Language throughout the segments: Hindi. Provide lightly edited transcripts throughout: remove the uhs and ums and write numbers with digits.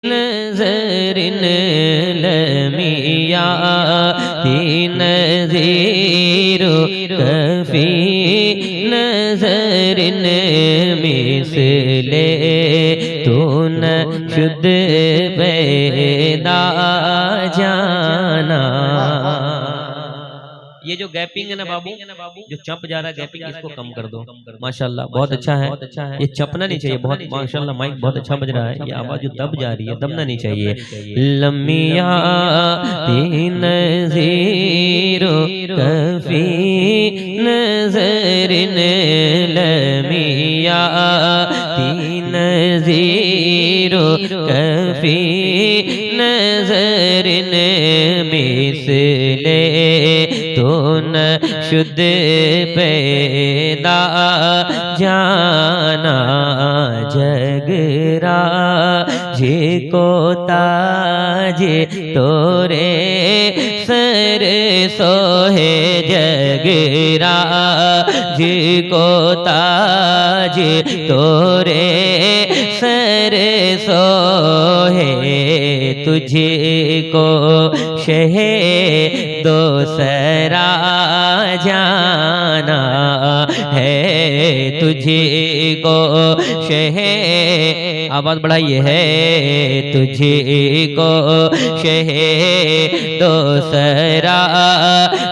नज़रिन लमिया नज़ीरो कफ़ी नज़रिन मिसले तो न शुद्ध पैदा जाना। ये जो गैपिंग है ना बाबू, जो चप जा रहा है गैपिंग, इसको कम कर दो। माशाल्लाह बहुत अच्छा है, ये चपना नहीं चाहिए। बहुत माशाल्लाह माइक बहुत अच्छा बज रहा है। ये आवाज जो दब जा रही है, दबना नहीं चाहिए। लमिया तीन ज़ीरो कफ़ी नज़रिन लमिया तीन ज़ीरो कफ़ी नज़रिन मिसले तो न शुद्ध पैदा जाना। जगरा जे को ताजे तोरे सर सोहे जगरा जे को ताजे तोरे सर सोहे तुझे को शहे दो सरा जाना है तुझे को शहे। आवाज बढ़ाइए, है तुझे को शहे दो सरा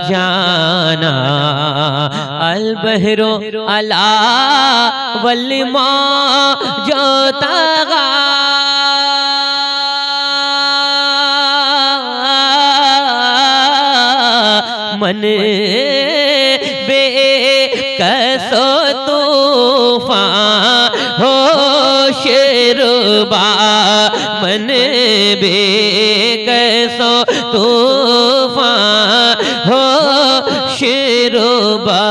जाना। अल बहरो अला वल्मा जो तगा मन बे कसो तूफान हो शेरुबा मन बे कसो तूफान हो शेरुबा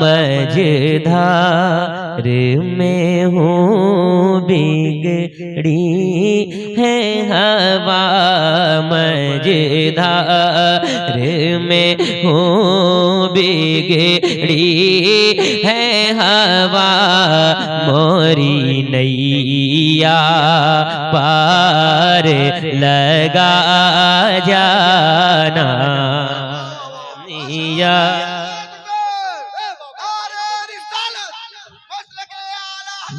मझधार में हूँ बिगड़ी है हवा मझधार में हूँ बिगड़ी है हवा मोरी नैया पार लगा जाना। नैया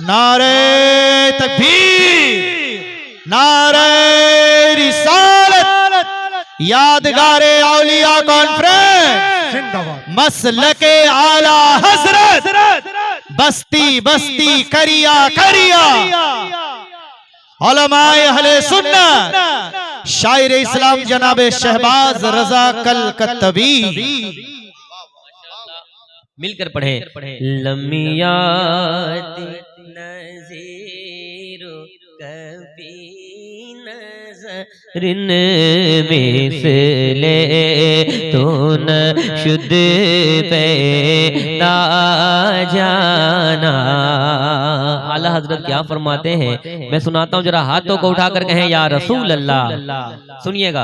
नारे तकबीर, नारे रिसालत, यादगारे औलिया कॉन्फ्रेंस, मसलके आला हजरत, बस्ती बस्ती करिया करिया, उलमाए अहले सुन्नत, शायर इस्लाम जनाबे शहबाज रजा कलकत्तवी। मिलकर पढ़े। लमियात नज़ीरो कफ़ी नज़रिन मिसले तो न शुद्ध पैदा जाना। आला हजरत क्या फरमाते हैं, मैं सुनाता हूँ, जरा हाथों को उठाकर कहें या रसूल अल्लाह। सुनिएगा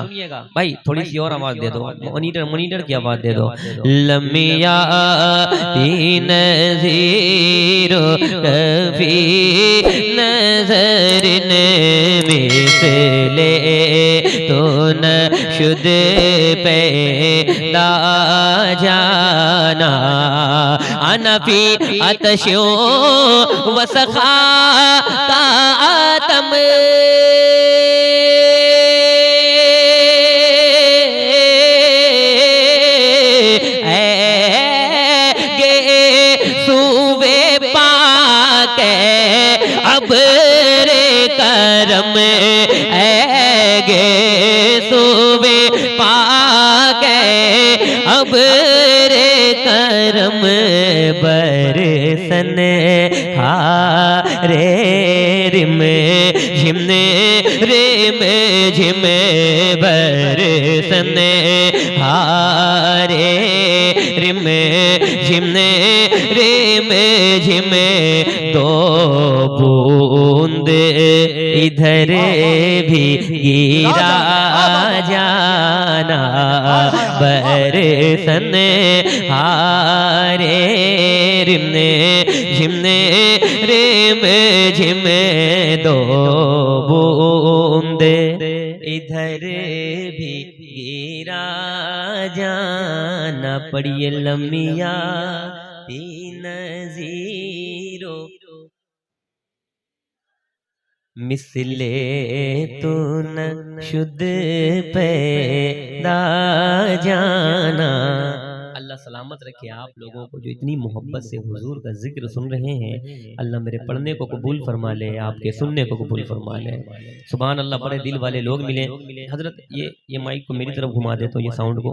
भाई, थोड़ी सी और आवाज दे दो, मॉनिटर की आवाज दे दो। लमिया तीन ज़ीरो कफ़ी नज़रिन मिसले तो न शुद्ध पैदा जाना। अनफी अतशो वसखा का आतम अब रे करम ऐगे सुबे पाके अब रे करम बरसन हारे रिम झिमने रिम झिमे बरसन हारे रिम झिमने रिम झिमे दो बूंद इधर भी गिरा जाना। बरसन हारे रिमने झिमने रिम झिमे दो बूंद इधर भी गिरा जाना पड़िए लमिया नज़ीरो मिसले तो न शुद्ध पैदा जाना। अल्लाह सलामत रखे आप लोगों को जो इतनी मोहब्बत से हुजूर का जिक्र सुन रहे हैं। अल्लाह मेरे पढ़ने को कबूल फरमा ले, आपके सुनने को कबूल फरमा ले। सुभान अल्लाह, बड़े दिल वाले लोग मिले। हजरत ये माइक को मेरी तरफ घुमा दे तो ये साउंड को।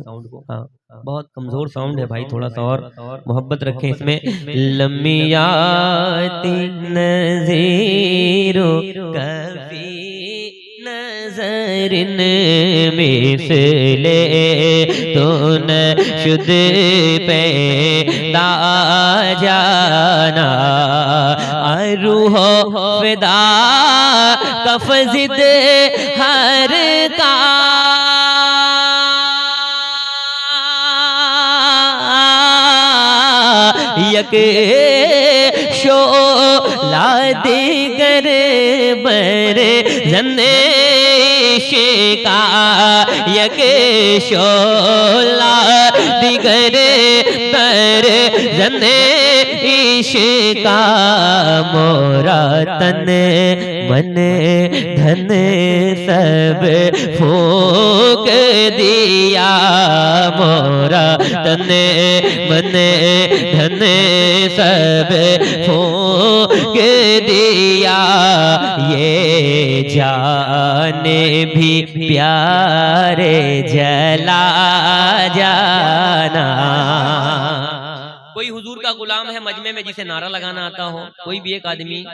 हाँ, बहुत कमजोर साउंड है भाई, थोड़ा सा और मोहब्बत रखें इसमें। लमियाती नज़ीरो कफी नज़रिन मिसले तो न शुद्ध पैदा जाना। रूहो फिदा कफ़ज़िद हर का यक शोला दिगर बर जन्ने शिका यक शोला दिगर बर जन्ने इश्का। मोरा तन मन धन सब फूक दिया। मोरा तन मन धन सब फूक दिया। ये जाने भी प्यारे जला जाना। कोई हुजूर का गुलाम है मजमे में जिसे नारा लगाना आता हो, कोई भी एक आदमी